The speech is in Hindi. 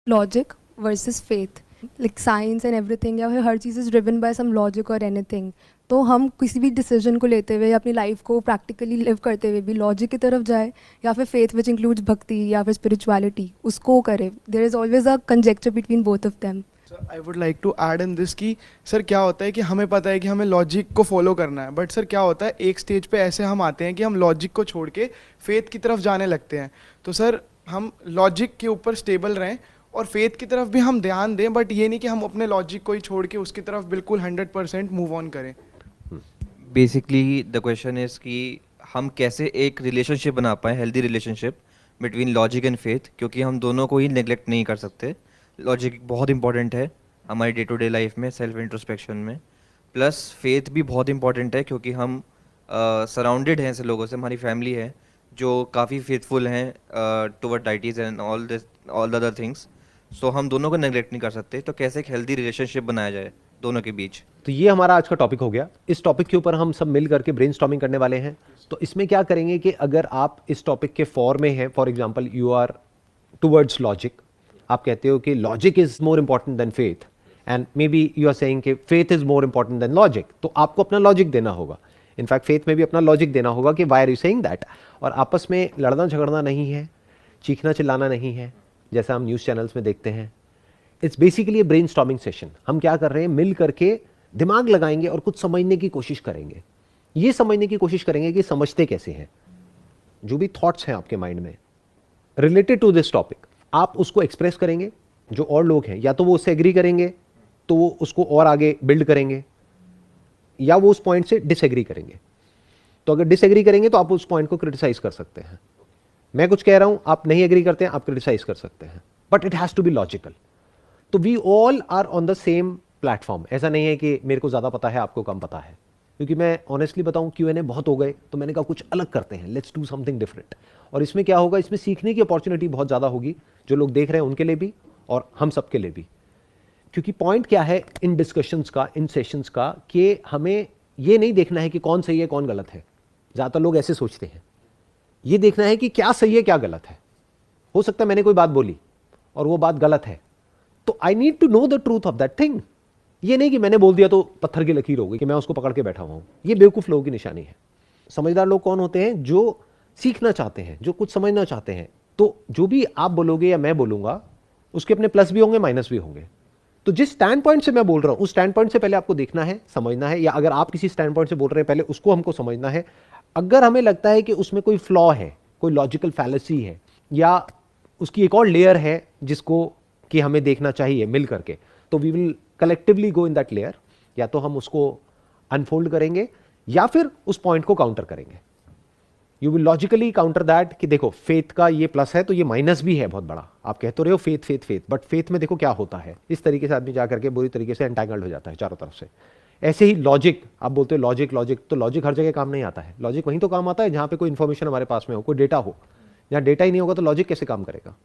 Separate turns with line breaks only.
Logic versus faith, like science and everything, या फिर हर चीज़ is driven by some logic और एनीथिंग। तो हम किसी भी डिसीजन को लेते हुए या अपनी लाइफ को प्रैक्टिकली लिव करते हुए भी लॉजिक की तरफ जाए, या फिर फेथ विच इंक्लूड्स भक्ति या फिर स्पिरिचुअलिटी, उसको करे। There is always a conjecture between both of them.
Sir I would like to add in this कि सर क्या होता है कि हमें पता है कि हमें लॉजिक को फॉलो करना है, बट सर क्या होता है एक स्टेज पे ऐसे हम आते हैं कि हम लॉजिक को छोड़ के फेथ की तरफ जाने लगते हैं। तो सर हम लॉजिक के ऊपर स्टेबल रहें और फेथ की तरफ भी हम ध्यान दें, बट ये नहीं कि हम अपने लॉजिक को ही छोड़ के उसकी तरफ बिल्कुल 100% मूव ऑन करें।
बेसिकली द क्वेश्चन इज कि हम कैसे एक रिलेशनशिप बना पाएँ, healthy relationship between logic and faith, क्योंकि हम दोनों को ही नेग्लेक्ट नहीं कर सकते। लॉजिक बहुत इंपॉर्टेंट है हमारी डे टू डे लाइफ में, सेल्फ इंट्रोस्पेक्शन में, प्लस फेथ भी बहुत इंपॉर्टेंट है क्योंकि हम सराउंडेड हैं ऐसे लोगों से, हमारी फैमिली है जो काफ़ी फेथफुल हैं toward deities and all the other things. So हम दोनों को नेग्लेक्ट नहीं कर सकते। तो कैसे एक हेल्दी रिलेशनशिप बनाया जाए दोनों के बीच।
तो ये हमारा आज का टॉपिक हो गया। इस टॉपिक के ऊपर हम सब मिल करके ब्रेनस्टॉर्मिंग करने वाले हैं। तो इसमें क्या करेंगे कि अगर आप इस टॉपिक के फॉर में हैं, for example you are towards logic, आप कहते हो कि logic is more important than faith, and maybe you are saying कि faith is more important than logic, तो आपको अपना लॉजिक देना होगा। इनफैक्ट फेथ में भी अपना लॉजिक देना होगा कि why are you saying that. और आपस में लड़ना झगड़ना नहीं है, चीखना चिल्लाना नहीं है जैसा हम न्यूज़ चैनल्स में देखते हैं। It's basically brain storming session. हम क्या कर रहे हैं, मिल करके दिमाग लगाएंगे और कुछ समझने की कोशिश करेंगे। ये समझने की कोशिश करेंगे कि समझते कैसे हैं, जो भी थॉट्स हैं आपके माइंड में रिलेटेड टू दिस टॉपिक, आप उसको एक्सप्रेस करेंगे। जो और लोग हैं या तो वो उससे एग्री करेंगे तो वो उसको और आगे बिल्ड करेंगे, या वो उस पॉइंट से डिसएग्री करेंगे। तो अगर डिसएग्री करेंगे तो आप उस पॉइंट को क्रिटिसाइज कर सकते हैं। मैं कुछ कह रहा हूं, आप नहीं एग्री करते हैं, आप क्रिटिसाइज कर सकते हैं, but it has to be logical. तो we all are on the same platform. ऐसा नहीं है कि मेरे को ज़्यादा पता है आपको कम पता है, क्योंकि मैं ऑनेस्टली बताऊं Q&A बहुत हो गए, तो मैंने कहा कुछ अलग करते हैं, लेट्स डू समथिंग डिफरेंट। और इसमें क्या होगा, इसमें सीखने की अपॉर्चुनिटी बहुत ज़्यादा होगी, जो लोग देख रहे हैं उनके लिए भी और हम सब के लिए भी। क्योंकि पॉइंट क्या है इन डिस्कशंस का, इन सेशंस का, कि हमें ये नहीं देखना है कि कौन सही है कौन गलत है। ज़्यादातर लोग ऐसे सोचते हैं। ये देखना है कि क्या सही है क्या गलत है। हो सकता है मैंने कोई बात बोली और वो बात गलत है, तो I need to know the truth of that thing. ये नहीं कि मैंने बोल दिया तो पत्थर की लकीर हो गई कि मैं उसको पकड़ के बैठा हुआ हूं। ये बेवकूफ लोगों की निशानी है। समझदार लोग कौन होते हैं, जो सीखना चाहते हैं, जो कुछ समझना चाहते हैं। तो जो भी आप बोलोगे या मैं बोलूंगा, उसके अपने प्लस भी होंगे माइनस भी होंगे। तो जिस स्टैंड पॉइंट से मैं बोल रहा हूं, उस स्टैंड पॉइंट से पहले आपको देखना है, समझना है, या अगर आप किसी स्टैंड पॉइंट से बोल रहे हैं पहले उसको हमको समझना है। अगर हमें लगता है कि उसमें कोई फ्लॉ है, कोई लॉजिकल फैलेसी है, या उसकी एक और लेयर है जिसको कि हमें देखना चाहिए मिल करके, तो we will collectively go in that layer. या तो हम उसको अनफोल्ड करेंगे या फिर उस पॉइंट को काउंटर करेंगे। You will logically counter that कि देखो फेथ का ये प्लस है तो ये माइनस भी है बहुत बड़ा। आप कहते रहे हो faith faith faith, but faith में देखो क्या होता है। इस तरीके से आदमी जाकर के बुरी तरीके से एंटैंगल्ड हो जाता है चारों तरफ से। ऐसे ही लॉजिक, आप बोलते हो लॉजिक लॉजिक, तो लॉजिक हर जगह काम नहीं आता है। लॉजिक वहीं तो काम आता है जहां पे कोई इंफॉर्मेशन हमारे पास में हो, कोई डेटा हो। जहां डेटा ही नहीं होगा तो लॉजिक कैसे काम करेगा।